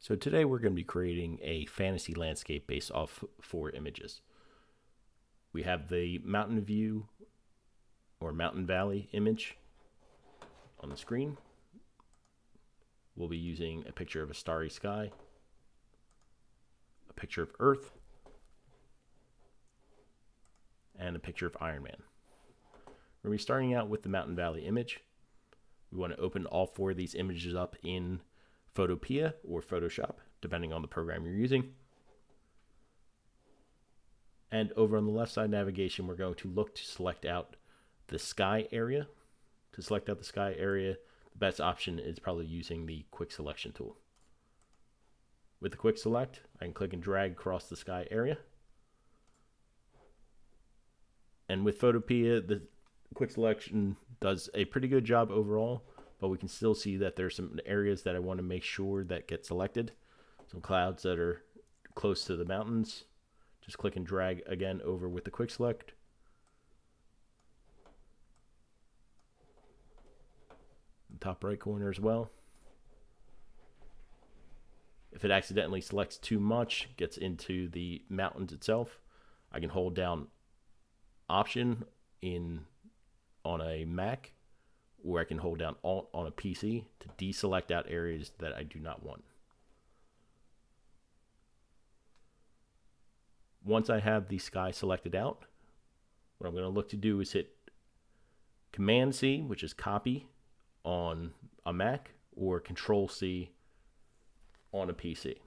So today we're going to be creating a fantasy landscape based off 4 images. We have the mountain view or mountain valley image on the screen. We'll be using a picture of a starry sky, a picture of Earth, and a picture of Iron Man. We're going to be starting out with the mountain valley image. We want to open all 4 of these images up in Photopea or Photoshop, depending on the program you're using. And over on the left side navigation, we're going to look to select out the sky area. To select out the sky area, the best option is probably using the quick selection tool. With the quick select, I can click and drag across the sky area. And with Photopea, the quick selection does a pretty good job overall, but we can still see that there's some areas that I want to make sure that get selected. Some clouds that are close to the mountains. Just click and drag again over with the quick select. Top right corner as well. If it accidentally selects too much, gets into the mountains itself, I can hold down Option on a Mac, or I can hold down Alt on a PC to deselect out areas that I do not want. Once I have the sky selected out, what I'm going to look to do is hit Command C, which is copy on a Mac, or Control C on a PC.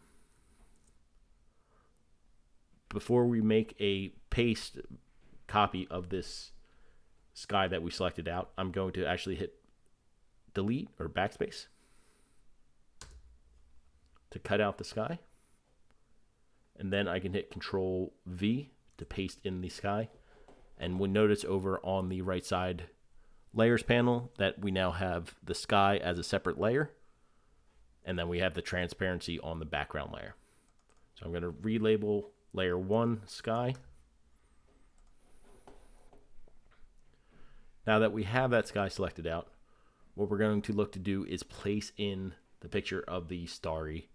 Before we make a paste copy of this sky that we selected out, I'm going to actually hit delete or backspace to cut out the sky. And then I can hit Control V to paste in the sky. And we'll notice over on the right side layers panel that we now have the sky as a separate layer. And then we have the transparency on the background layer. So I'm going to relabel layer 1 sky. Now that we have that sky selected out, what we're going to look to do is place in the picture of the starry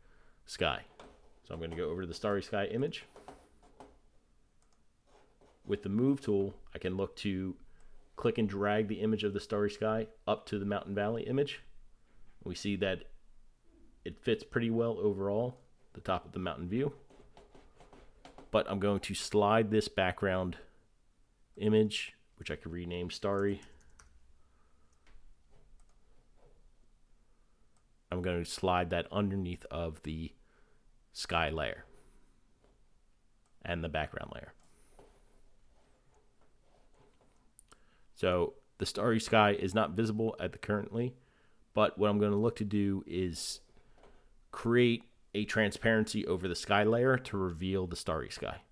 sky. So I'm going to go over to the starry sky image. With the move tool, I can look to click and drag the image of the starry sky up to the mountain valley image. We see that it fits pretty well overall, the top of the mountain view. But I'm going to slide this background image, which I could rename starry. I'm going to slide that underneath of the sky layer and the background layer. So the starry sky is not visible at the currently, but what I'm going to look to do is create a transparency over the sky layer to reveal the starry sky.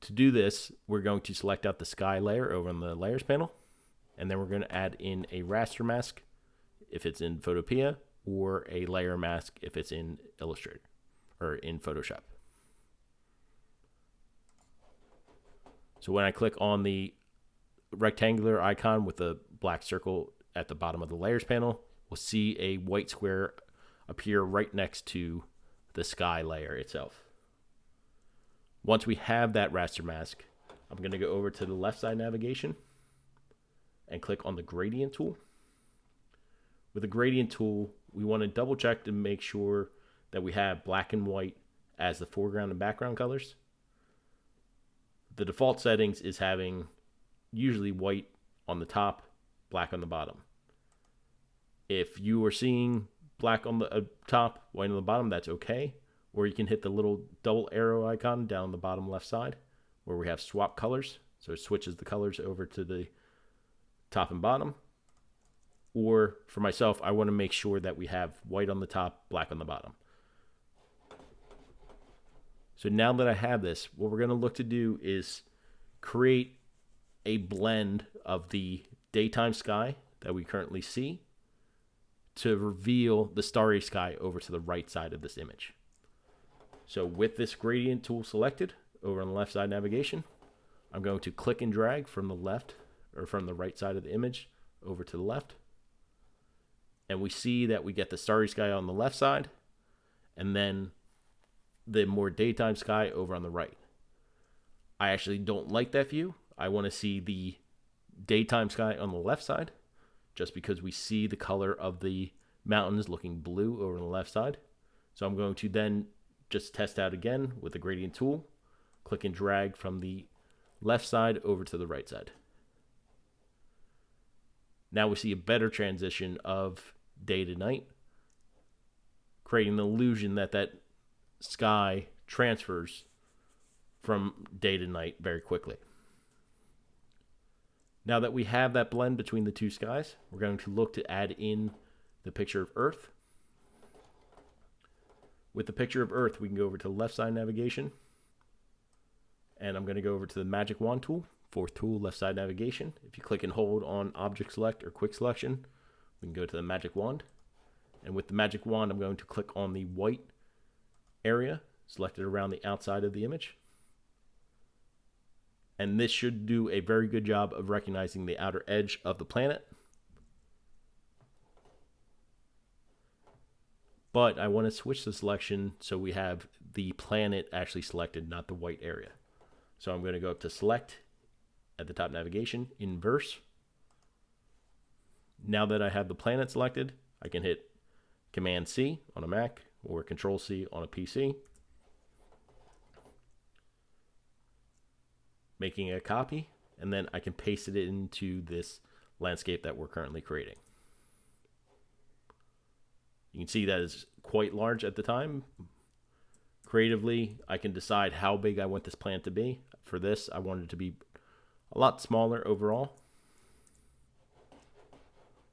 To do this, we're going to select out the sky layer over on the layers panel, and then we're going to add in a raster mask if it's in Photopea, or a layer mask if it's in Illustrator or in Photoshop. So when I click on the rectangular icon with the black circle at the bottom of the layers panel, we'll see a white square appear right next to the sky layer itself. Once we have that raster mask, I'm going to go over to the left side navigation and click on the gradient tool. With the gradient tool, we want to double check to make sure that we have black and white as the foreground and background colors. The default settings is having usually white on the top, black on the bottom. If you are seeing black on the top, white on the bottom, that's okay. Or you can hit the little double arrow icon down the bottom left side where we have swap colors. So it switches the colors over to the top and bottom. Or for myself, I want to make sure that we have white on the top, black on the bottom. So now that I have this, what we're going to look to do is create a blend of the daytime sky that we currently see to reveal the starry sky over to the right side of this image. So with this gradient tool selected over on the left side navigation, I'm going to click and drag from the left or from the right side of the image over to the left. And we see that we get the starry sky on the left side, and then the more daytime sky over on the right. I actually don't like that view. I want to see the daytime sky on the left side, just because we see the color of the mountains looking blue over on the left side. So I'm going to then just test out again with the gradient tool, click and drag from the left side over to the right side. Now we see a better transition of day to night, creating the illusion that that sky transfers from day to night very quickly. Now that we have that blend between the two skies, we're going to look to add in the picture of Earth. With the picture of Earth, we can go over to left side navigation, and I'm going to go over to the magic wand tool, fourth tool, left side navigation. If you click and hold on object select or quick selection, we can go to the magic wand. And with the magic wand, I'm going to click on the white area selected around the outside of the image. And this should do a very good job of recognizing the outer edge of the planet. But I want to switch the selection so we have the planet actually selected, not the white area. So I'm going to go up to select at the top navigation, inverse. Now that I have the planet selected, I can hit Command C on a Mac or Control C on a PC, making a copy, and then I can paste it into this landscape that we're currently creating. You can see that is quite large at the time. Creatively, I can decide how big I want this planet to be. For this, I want it to be a lot smaller overall.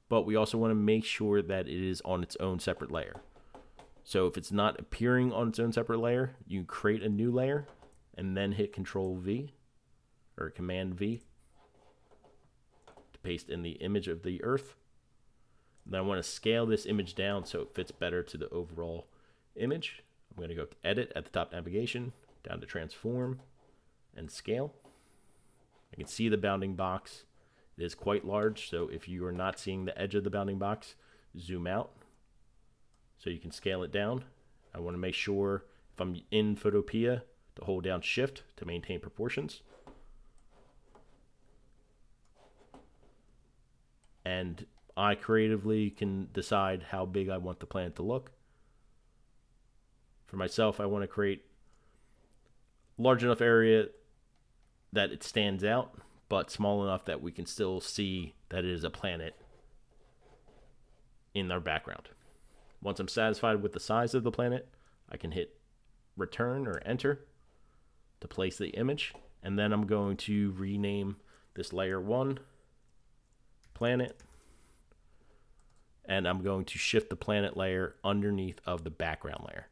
But we also want to make sure that it is on its own separate layer. So if it's not appearing on its own separate layer, you can create a new layer and then hit Control V or Command V to paste in the image of the Earth. Then I want to scale this image down so it fits better to the overall image. I'm going to go to Edit at the top navigation, down to Transform and Scale. I can see the bounding box. It is quite large, so if you are not seeing the edge of the bounding box, zoom out so you can scale it down. I want to make sure if I'm in Photopea to hold down Shift to maintain proportions. And I creatively can decide how big I want the planet to look. For myself, I want to create a large enough area that it stands out, but small enough that we can still see that it is a planet in our background. Once I'm satisfied with the size of the planet, I can hit Return or Enter to place the image, and then I'm going to rename this layer 1 planet, and I'm going to shift the planet layer underneath of the background layer.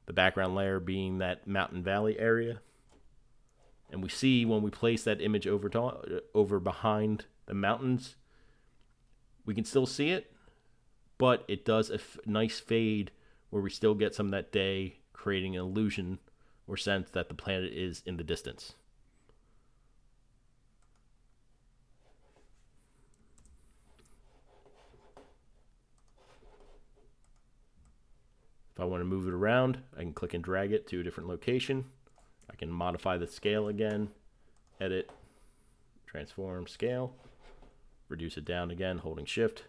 The background layer being that mountain valley area. And we see when we place that image over behind the mountains, we can still see it, but it does a nice fade where we still get some of that day, creating an illusion or sense that the planet is in the distance. If I want to move it around, I can click and drag it to a different location. I can modify the scale again, edit, transform, scale, reduce it down again, holding shift.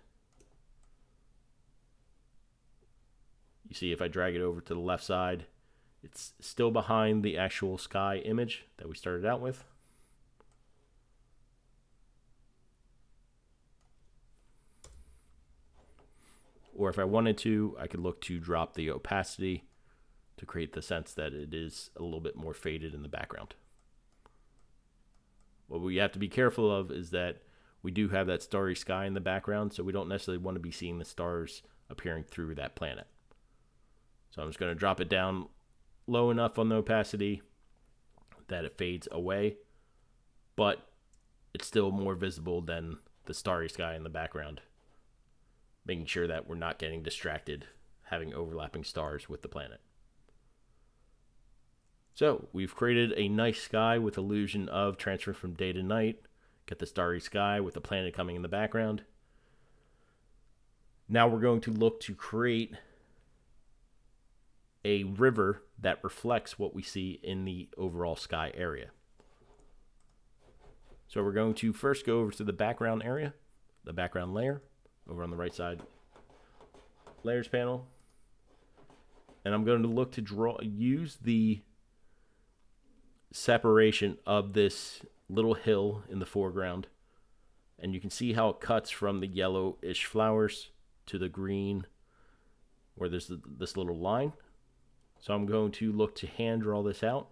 You see if I drag it over to the left side, it's still behind the actual sky image that we started out with. Or if I wanted to, I could look to drop the opacity to create the sense that it is a little bit more faded in the background. What we have to be careful of is that we do have that starry sky in the background, so we don't necessarily want to be seeing the stars appearing through that planet. So I'm just going to drop it down low enough on the opacity that it fades away, but it's still more visible than the starry sky in the background, making sure that we're not getting distracted having overlapping stars with the planet. So we've created a nice sky with illusion of transfer from day to night. Get the starry sky with the planet coming in the background. Now we're going to look to create a river that reflects what we see in the overall sky area. So we're going to first go over to the background area, the background layer, over on the right side, layers panel. And I'm going to look to use the separation of this little hill in the foreground. And you can see how it cuts from the yellowish flowers to the green, where there's this little line. So I'm going to look to hand draw this out.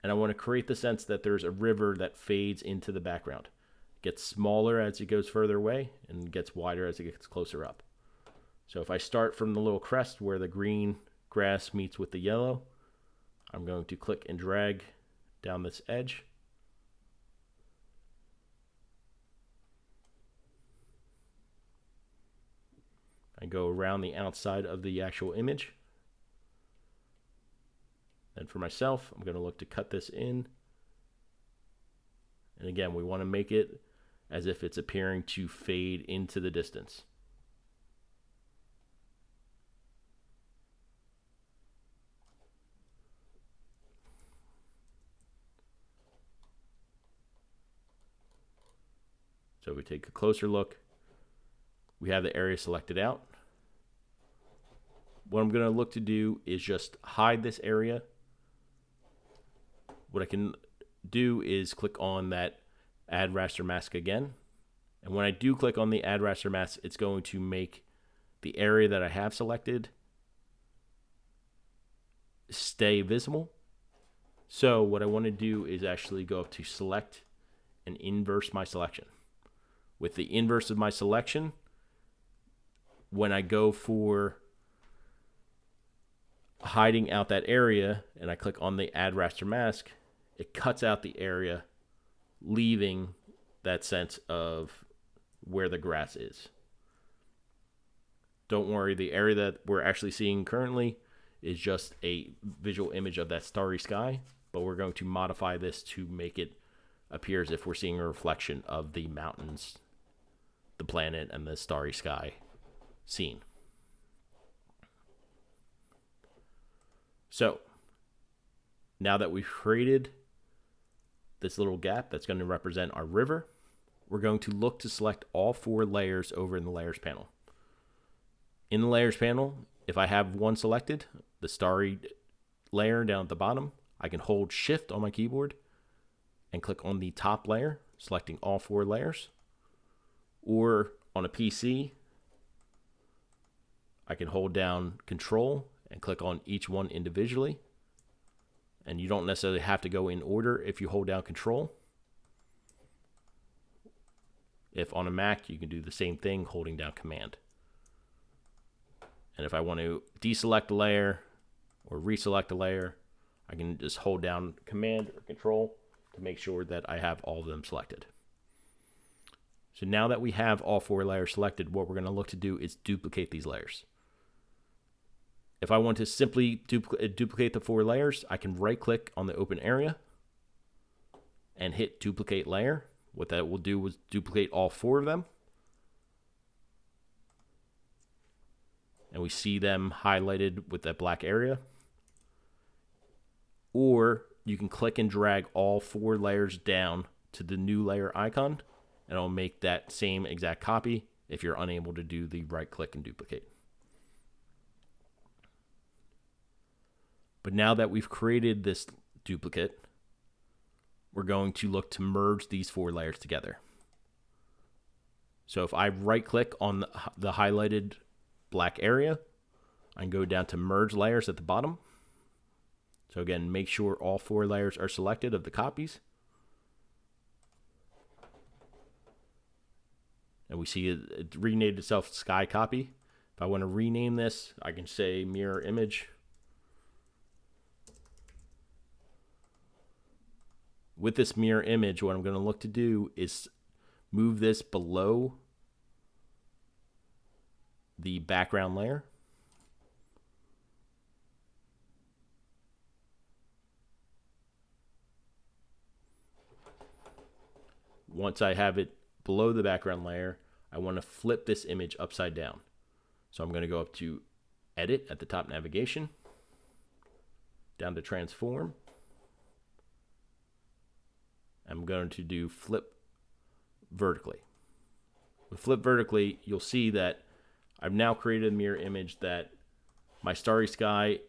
And I want to create the sense that there's a river that fades into the background. It gets smaller as it goes further away and gets wider as it gets closer up. So if I start from the little crest where the green grass meets with the yellow, I'm going to click and drag down this edge. I go around the outside of the actual image. And for myself, I'm going to look to cut this in. And again, we want to make it as if it's appearing to fade into the distance. So we take a closer look. We have the area selected out. What I'm going to look to do is just hide this area. What I can do is click on that Add Raster Mask again. And when I do click on the Add Raster Mask, it's going to make the area that I have selected stay visible. So what I want to do is actually go up to Select and inverse my selection. With the inverse of my selection, when I go for hiding out that area and I click on the Add Raster Mask, it cuts out the area, leaving that sense of where the grass is. Don't worry, the area that we're actually seeing currently is just a visual image of that starry sky, but we're going to modify this to make it appear as if we're seeing a reflection of the mountains, the planet, and the starry sky scene. So now that we've created this little gap that's going to represent our river, we're going to look to select all 4 layers over in the layers panel. In the layers panel, if I have one selected, the starry layer down at the bottom, I can hold Shift on my keyboard and click on the top layer, selecting all 4 layers. Or on a PC, I can hold down Control and click on each one individually. And you don't necessarily have to go in order if you hold down Control. If on a Mac, you can do the same thing holding down Command. And if I want to deselect a layer or reselect a layer, I can just hold down Command or Control to make sure that I have all of them selected. So now that we have all 4 layers selected, what we're going to look to do is duplicate these layers. If I want to simply duplicate the 4 layers, I can right-click on the open area and hit Duplicate Layer. What that will do is duplicate all 4 of them. And we see them highlighted with that black area. Or you can click and drag all 4 layers down to the new layer icon, and it'll make that same exact copy if you're unable to do the right-click and duplicate. But now that we've created this duplicate, we're going to look to merge these 4 layers together. So if I right-click on the highlighted black area, I can go down to Merge Layers at the bottom. So again, make sure all 4 layers are selected of the copies. And we see it renamed itself Sky Copy. If I want to rename this, I can say Mirror Image. With this mirror image, what I'm going to look to do is move this below the background layer. Once I have it below the background layer, I want to flip this image upside down. So I'm going to go up to Edit at the top navigation, down to transform. I'm going to do flip vertically. With flip vertically, you'll see that I've now created a mirror image that my starry sky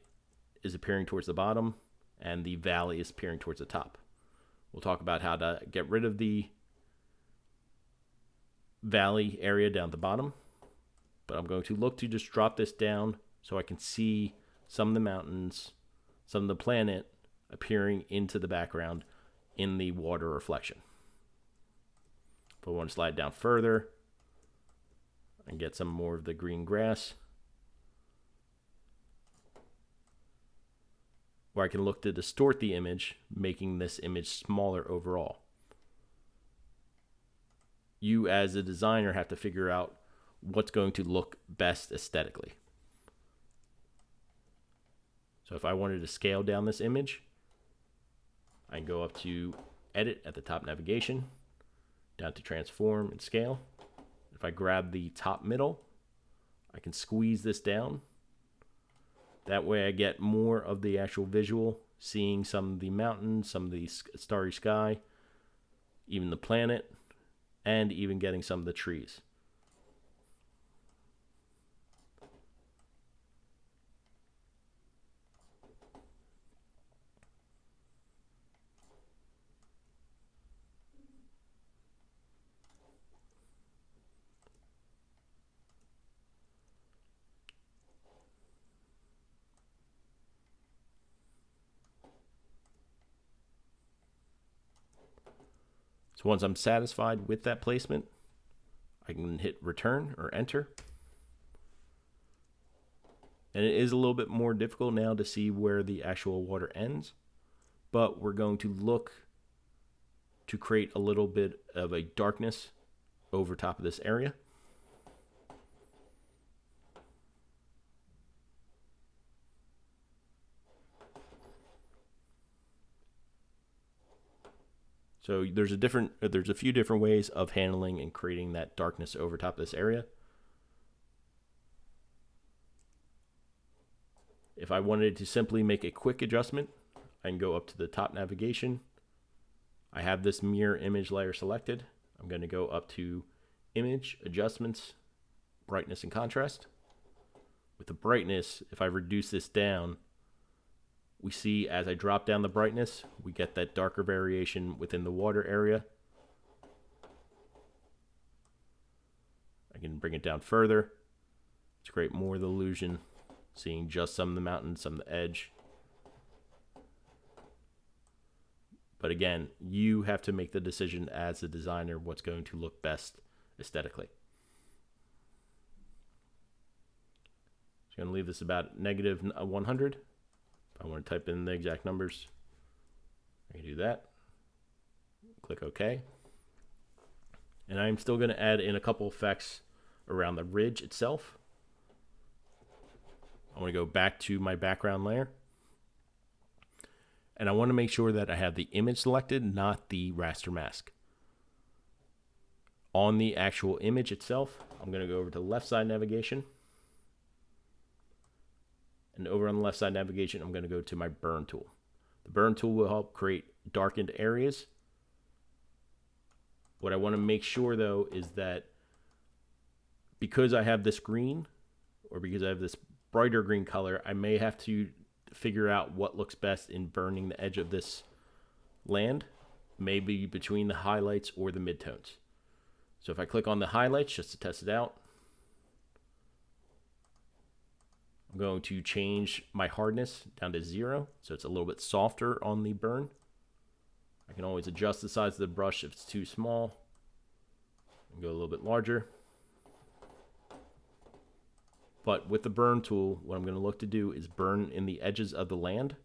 is appearing towards the bottom and the valley is appearing towards the top. We'll talk about how to get rid of the valley area down at the bottom, but I'm going to look to just drop this down so I can see some of the mountains, some of the planet appearing into the background in the water reflection. If I want to slide down further and get some more of the green grass, where I can look to distort the image, making this image smaller overall. You as a designer have to figure out what's going to look best aesthetically. So if I wanted to scale down this image, I can go up to Edit at the top navigation, down to Transform and Scale. If I grab the top middle, I can squeeze this down. That way I get more of the actual visual, seeing some of the mountains, some of the starry sky, even the planet, and even getting some of the trees. So once I'm satisfied with that placement, I can hit return or enter. And it is a little bit more difficult now to see where the actual water ends, but we're going to look to create a little bit of a darkness over top of this area. So there's a few different ways of handling and creating that darkness over top of this area. If I wanted to simply make a quick adjustment, I can go up to the top navigation. I have this mirror image layer selected. I'm going to go up to Image, Adjustments, Brightness and Contrast. With the brightness, if I reduce this down, we see as I drop down the brightness, we get that darker variation within the water area. I can bring it down further to create more of the illusion, seeing just some of the mountains, some of the edge. But again, you have to make the decision as a designer what's going to look best aesthetically. So I'm going to leave this about negative 100. If I want to type in the exact numbers, I can do that. Click OK. And I'm still going to add in a couple effects around the ridge itself. I want to go back to my background layer. And I want to make sure that I have the image selected, not the raster mask. On the actual image itself, I'm going to go over to left side navigation. And over on the left side navigation, I'm going to go to my burn tool. The burn tool will help create darkened areas. What I want to make sure though is that because I have this green, or because I have this brighter green color, I may have to figure out what looks best in burning the edge of this land, maybe between the highlights or the midtones. So if I click on the highlights just to test it out, I'm going to change my hardness down to 0, so it's a little bit softer on the burn. I can always adjust the size of the brush if it's too small and go a little bit larger. But with the burn tool, what I'm going to look to do is burn in the edges of the land.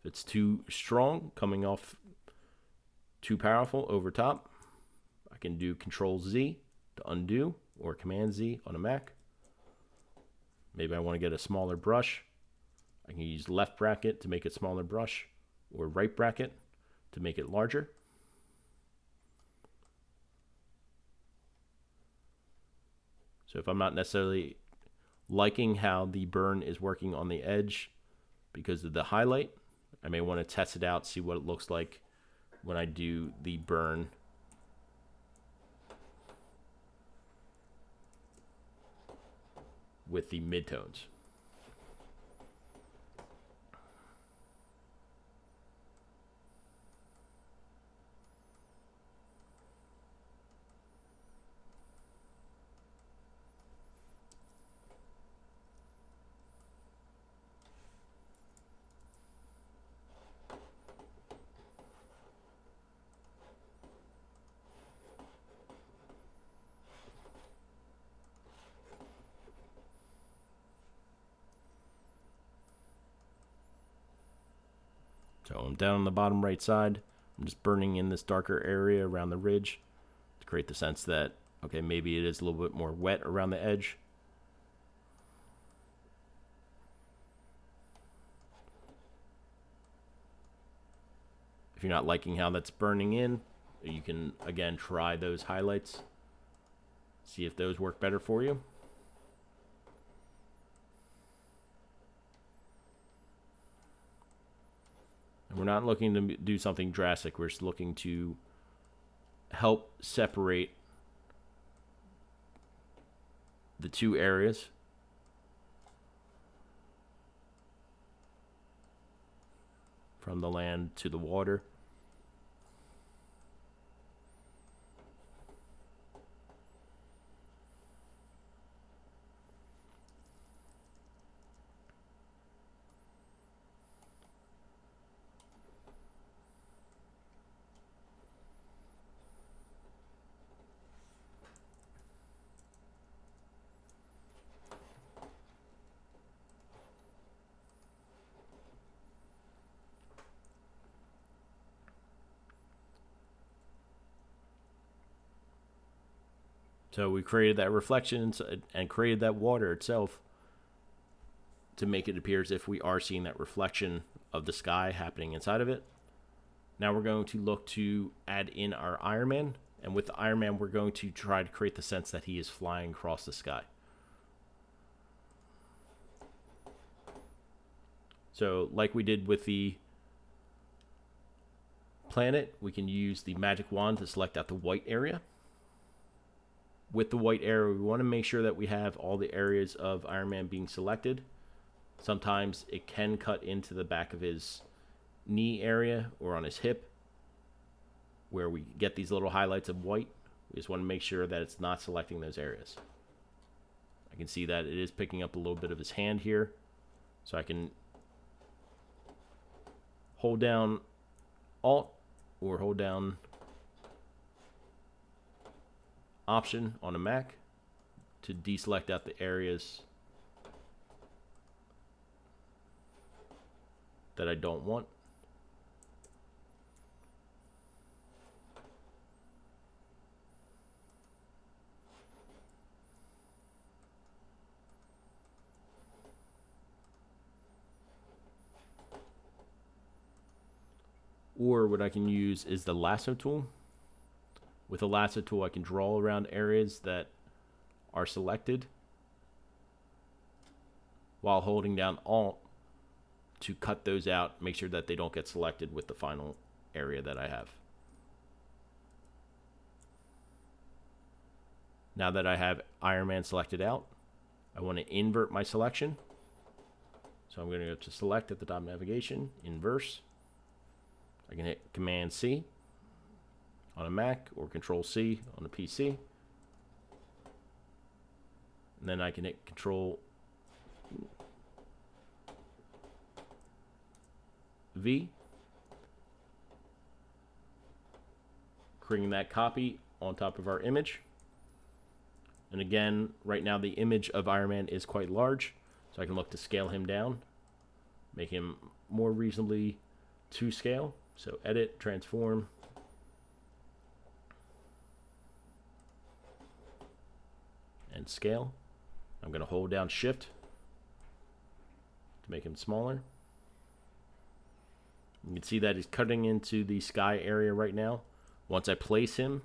If it's too strong, coming off too powerful over top, I can do Control Z to undo, or Command Z on a Mac. Maybe I want to get a smaller brush. I can use left bracket to make it smaller brush, or right bracket to make it larger. So if I'm not necessarily liking how the burn is working on the edge because of the highlight, I may want to test it out, see what it looks like when I do the burn with the midtones. So I'm down on the bottom right side. I'm just burning in this darker area around the ridge to create the sense that, okay, maybe it is a little bit more wet around the edge. If you're not liking how that's burning in, you can, again, try those highlights. See if those work better for you. And we're not looking to do something drastic. We're just looking to help separate the two areas. From the land to the water. So we created that reflection and created that water itself to make it appear as if we are seeing that reflection of the sky happening inside of it. Now we're going to look to add in our Iron Man. And with the Iron Man, we're going to try to create the sense that he is flying across the sky. So like we did with the planet, we can use the magic wand to select out the white area. With the white area, we want to make sure that we have all the areas of Iron Man being selected. Sometimes it can cut into the back of his knee area or on his hip where we get these little highlights of white. We just want to make sure that it's not selecting those areas. I can see that it is picking up a little bit of his hand here. So I can hold down Alt or hold down Option on a Mac to deselect out the areas that I don't want. Or what I can use is the lasso tool. With the lasso tool, I can draw around areas that are selected while holding down Alt to cut those out, make sure that they don't get selected with the final area that I have. Now that I have Iron Man selected out, I want to invert my selection. So I'm going to go to Select at the top of navigation, Inverse. I can hit Command C on a Mac or Control C on a PC. And then I can hit Control V, creating that copy on top of our image. And again, right now the image of Iron Man is quite large, so I can look to scale him down, make him more reasonably to scale. So Edit, Transform, and Scale. I'm going to hold down Shift to make him smaller. You can see that he's cutting into the sky area right now. Once I place him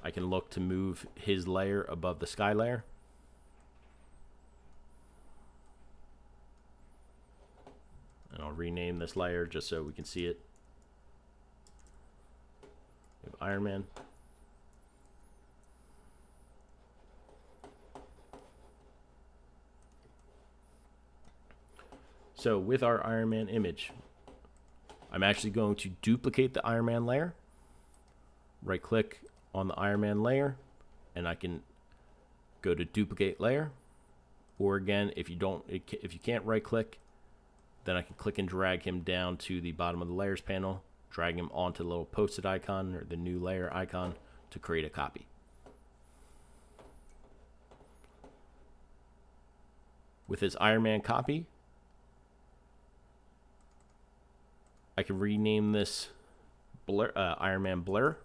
I can look to move his layer above the sky layer. And I'll rename this layer just so we can see it. We have Iron Man. So with our Iron Man image, I'm actually going to duplicate the Iron Man layer. Right click on the Iron Man layer, and I can go to duplicate layer. Or again, if you can't right click, then I can click and drag him down to the bottom of the layers panel, drag him onto the little post-it icon or the new layer icon to create a copy. With his Iron Man copy, I can rename this blur, Iron Man Blur.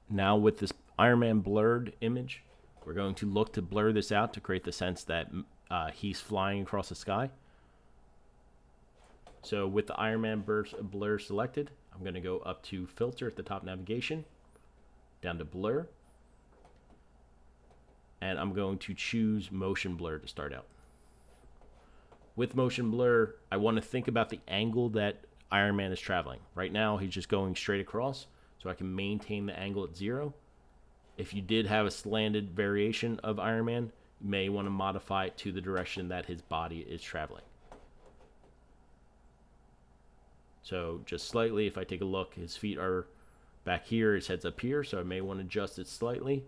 Now with this Iron Man blurred image, we're going to look to blur this out to create the sense that he's flying across the sky. So with the Iron Man blur selected, I'm going to go up to Filter at the top navigation, down to Blur, and I'm going to choose Motion Blur to start out. With Motion Blur, I want to think about the angle that Iron Man is traveling. Right now, he's just going straight across, so I can maintain the angle at 0. If you did have a slanted variation of Iron Man, you may want to modify it to the direction that his body is traveling. So just slightly, if I take a look, his feet are back here, his head's up here, so I may want to adjust it slightly.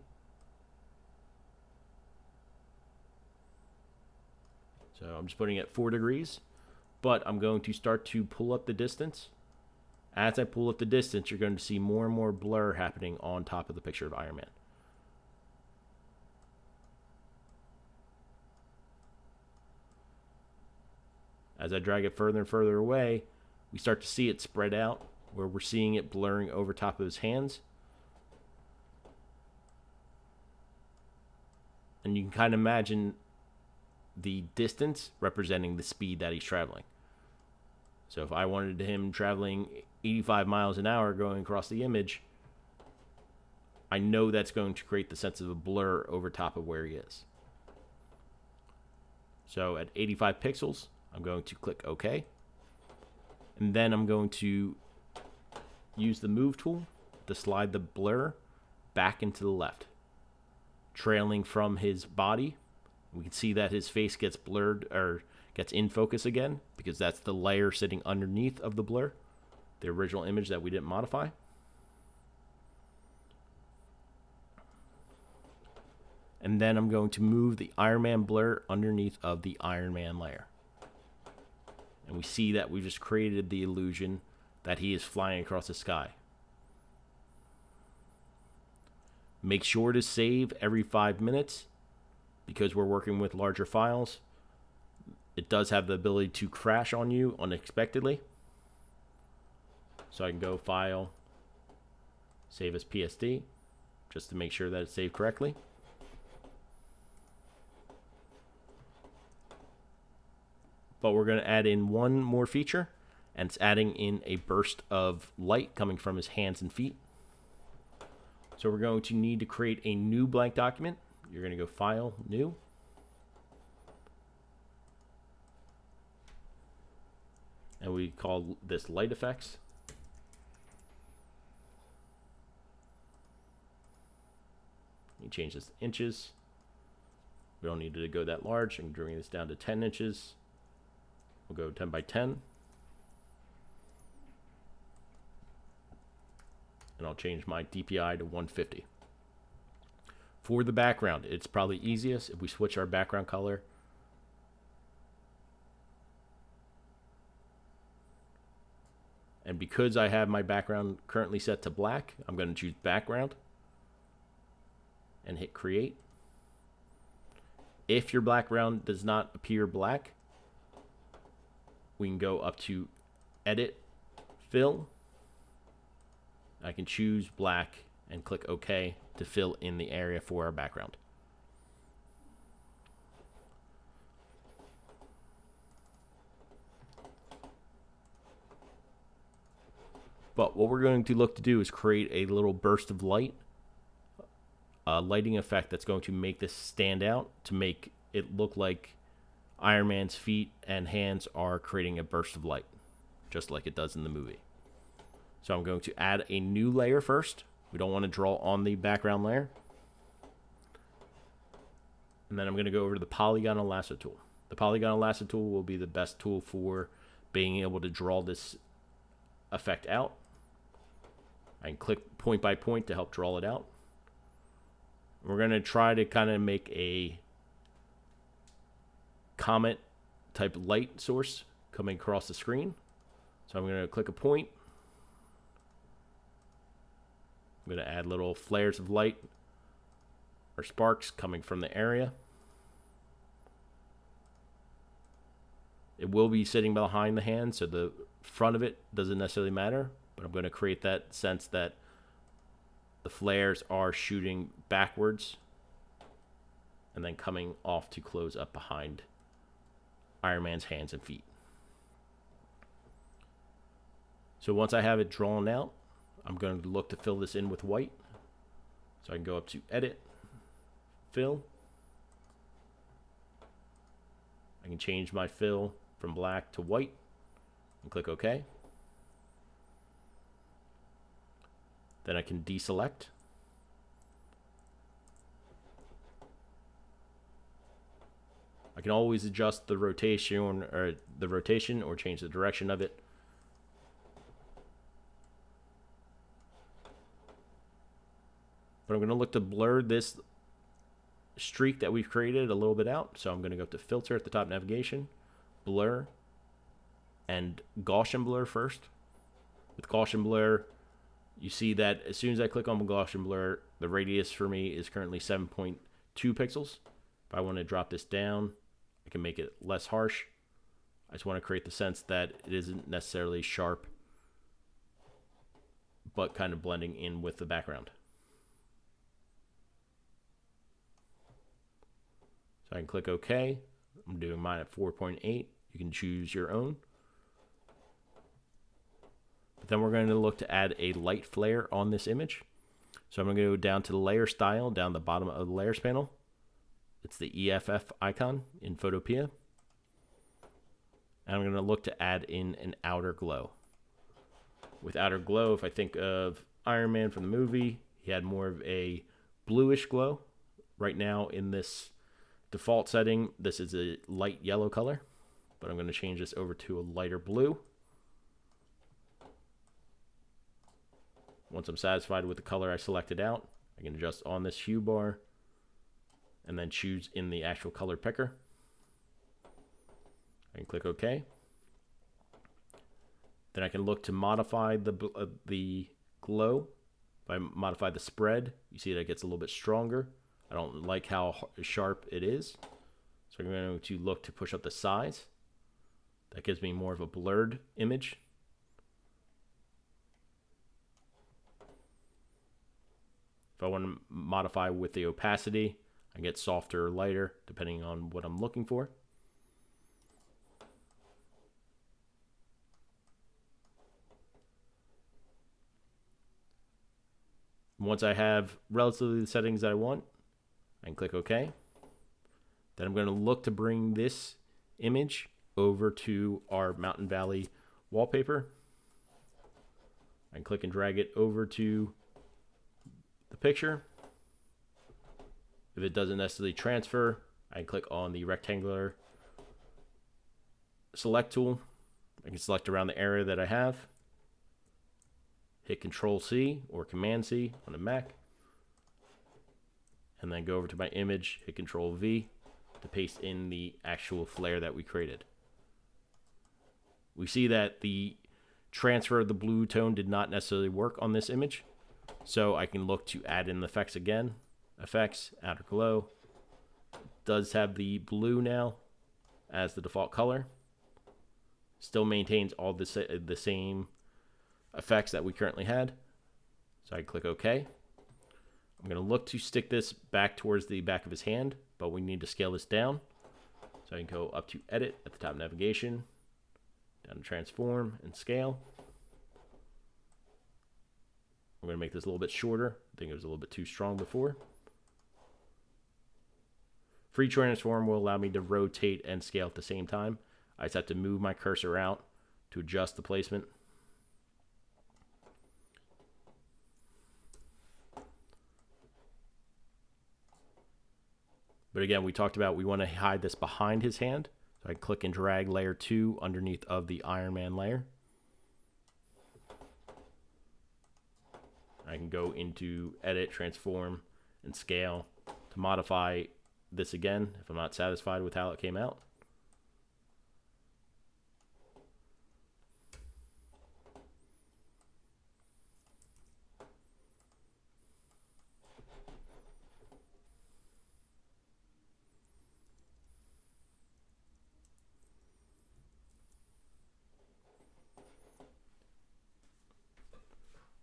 So I'm just putting it at 4 degrees, but I'm going to start to pull up the distance. As I pull up the distance, you're going to see more and more blur happening on top of the picture of Iron Man. As I drag it further and further away, we start to see it spread out, where we're seeing it blurring over top of his hands. And you can kind of imagine the distance representing the speed that he's traveling. So if I wanted him traveling 85 miles an hour going across the image, I know that's going to create the sense of a blur over top of where he is. So at 85 pixels, I'm going to click OK. And then I'm going to use the Move tool to slide the blur back into the left, trailing from his body. We can see that his face gets blurred or gets in focus again because that's the layer sitting underneath of the blur, the original image that we didn't modify. And then I'm going to move the Iron Man blur underneath of the Iron Man layer. And we see that we just created the illusion that he is flying across the sky. Make sure to save every 5 minutes because we're working with larger files. It does have the ability to crash on you unexpectedly. So I can go File, Save as PSD, just to make sure that it's saved correctly. But we're going to add in one more feature, and it's adding in a burst of light coming from his hands and feet. So we're going to need to create a new blank document. You're going to go File, New. And we call this Light Effects. You change this to inches. We don't need it to go that large. I'm bring this down to 10 inches. We'll go 10 by 10. And I'll change my DPI to 150. For the background, it's probably easiest if we switch our background color And because I have my background currently set to black, I'm going to choose background and hit create. If your background does not appear black, we can go up to edit, fill. I can choose black and click OK to fill in the area for our background. But what we're going to look to do is create a little burst of light, a lighting effect that's going to make this stand out, to make it look like Iron Man's feet and hands are creating a burst of light, just like it does in the movie. So I'm going to add a new layer first. We don't want to draw on the background layer. And then I'm going to go over to the polygon and lasso tool. The polygon and lasso tool will be the best tool for being able to draw this effect out. I can click point by point to help draw it out. We're going to try to kind of make a comet type light source coming across the screen. So I'm going to click a point. I'm going to add little flares of light or sparks coming from the area. It will be sitting behind the hand, so the front of it doesn't necessarily matter, but I'm going to create that sense that the flares are shooting backwards and then coming off to close up behind Iron Man's hands and feet. So once I have it drawn out, I'm going to look to fill this in with white. So I can go up to edit, fill. I can change my fill from black to white and click OK. Then I can deselect. I can always adjust the rotation or change the direction of it. But I'm going to look to blur this streak that we've created a little bit out. So I'm going to go up to filter at the top navigation, blur, and Gaussian blur first. With Gaussian blur, you see that as soon as I click on Gaussian blur, the radius for me is currently 7.2 pixels. If I want to drop this down, I can make it less harsh. I just want to create the sense that it isn't necessarily sharp, but kind of blending in with the background. So I can click OK. I'm doing mine at 4.8. You can choose your own. But then we're going to look to add a light flare on this image. So I'm going to go down to the layer style, down the bottom of the layers panel. It's the EFF icon in Photopea. And I'm going to look to add in an outer glow. With outer glow, if I think of Iron Man from the movie, he had more of a bluish glow. Right now in this default setting, this is a light yellow color, but I'm going to change this over to a lighter blue. Once I'm satisfied with the color I selected out, I can adjust on this hue bar and then choose in the actual color picker. I can click OK. Then I can look to modify the glow. If I modify the spread, you see that it gets a little bit stronger. I don't like how sharp it is. So I'm going to look to push up the size. That gives me more of a blurred image. If I want to modify with the opacity, I get softer or lighter depending on what I'm looking for. Once I have relatively the settings that I want, I can click OK. Then I'm going to look to bring this image over to our Mountain Valley wallpaper. I can click and drag it over to the picture. If it doesn't necessarily transfer, I can click on the rectangular select tool. I can select around the area that I have. Hit Control C or Command C on a Mac. And then go over to my image, hit Control V to paste in the actual flare that we created. We see that the transfer of the blue tone did not necessarily work on this image. So I can look to add in the effects again. Effects, outer glow. Does have the blue now as the default color. Still maintains all the same effects that we currently had. So I click OK. I'm going to look to stick this back towards the back of his hand, but we need to scale this down. So I can go up to Edit at the top navigation, down to Transform and Scale. I'm going to make this a little bit shorter. I think it was a little bit too strong before. Free Transform will allow me to rotate and scale at the same time. I just have to move my cursor out to adjust the placement. But again, we talked about we want to hide this behind his hand. So I click and drag layer 2 underneath of the Iron Man layer. I can go into Edit, Transform, and Scale to modify this again if I'm not satisfied with how it came out.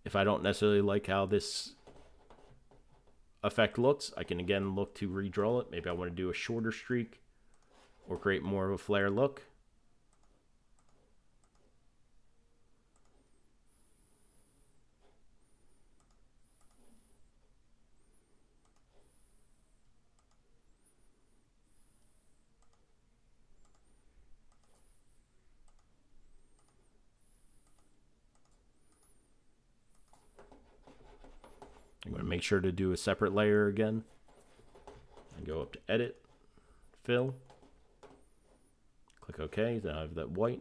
If I don't necessarily like how this effect looks, I can again look to redraw it. Maybe I want to do a shorter streak or create more of a flare look. I'm going to make sure to do a separate layer again. And go up to Edit, Fill. Click OK. Then I have that white.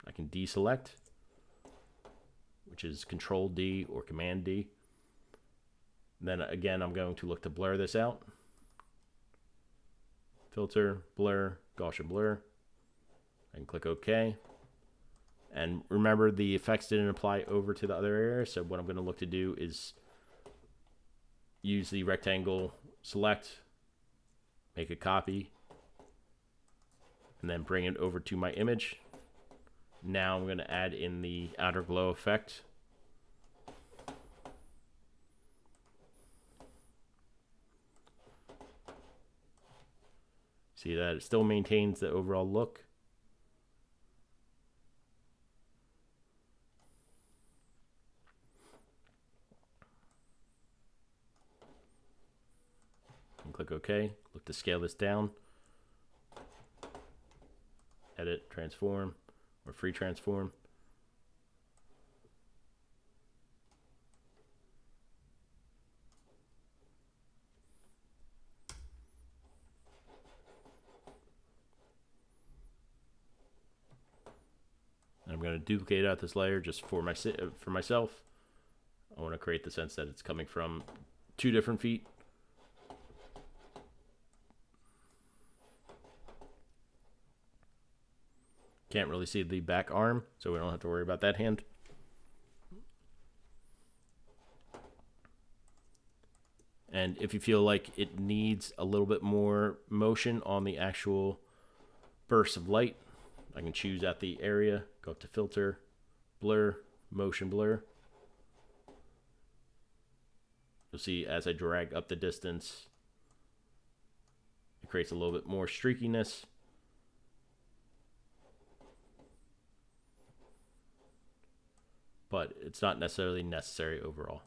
I can deselect, which is Control D or Command D. Then again, I'm going to look to blur this out. Filter, Blur, Gaussian Blur. I can click OK. And remember, the effects didn't apply over to the other area. So what I'm going to look to do is use the rectangle select, make a copy, and then bring it over to my image. Now I'm going to add in the outer glow effect. See that it still maintains the overall look. And click OK. Look to scale this down. Edit, Transform, or Free Transform. I'm going to duplicate out this layer just for myself. I want to create the sense that it's coming from 2 different feet. Can't really see the back arm, so we don't have to worry about that hand. And if you feel like it needs a little bit more motion on the actual bursts of light, I can choose at the area, go up to Filter, Blur, Motion Blur. You'll see as I drag up the distance, it creates a little bit more streakiness. But it's not necessarily necessary overall.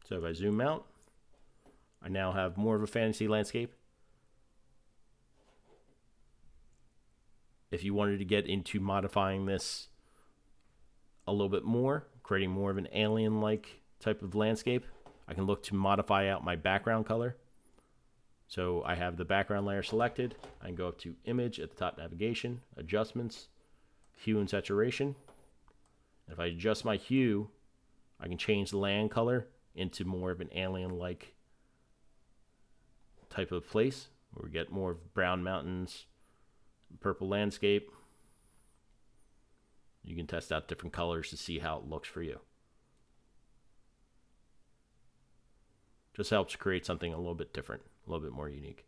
So if I zoom out, I now have more of a fantasy landscape. If you wanted to get into modifying this a little bit more, creating more of an alien-like type of landscape, I can look to modify out my background color. So I have the background layer selected. I can go up to Image at the top navigation, Adjustments, Hue and Saturation. If I adjust my hue, I can change the land color into more of an alien-like type of place where we get more of brown mountains, purple landscape. You can test out different colors to see how it looks for you. Just helps create something a little bit different, a little bit more unique.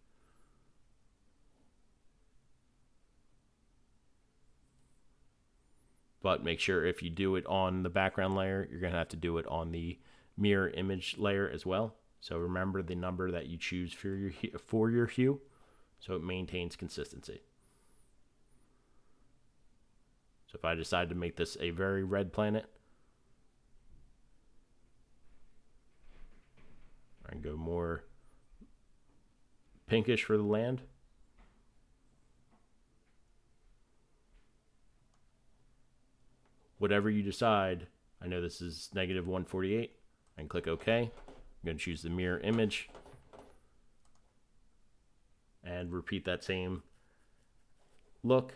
But make sure if you do it on the background layer, you're going to have to do it on the mirror image layer as well. So remember the number that you choose for your hue, so it maintains consistency. So if I decide to make this a very red planet, I can go more pinkish for the land. Whatever you decide, I know this is negative 148. I can click OK. I'm going to choose the mirror image and repeat that same look,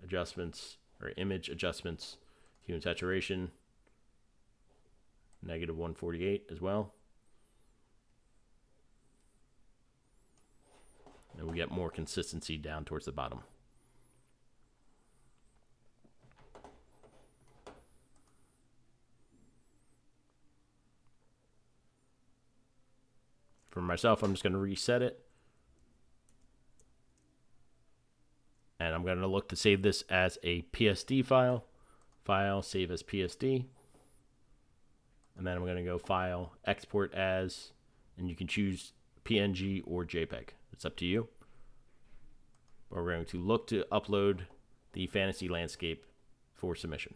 adjustments, or image adjustments, hue and saturation, negative 148 as well. And we get more consistency down towards the bottom. For myself, I'm just going to reset it. And I'm going to look to save this as a PSD file. File, save as PSD. And then I'm going to go File, Export as, and you can choose PNG or JPEG. It's up to you. But we're going to look to upload the fantasy landscape for submission.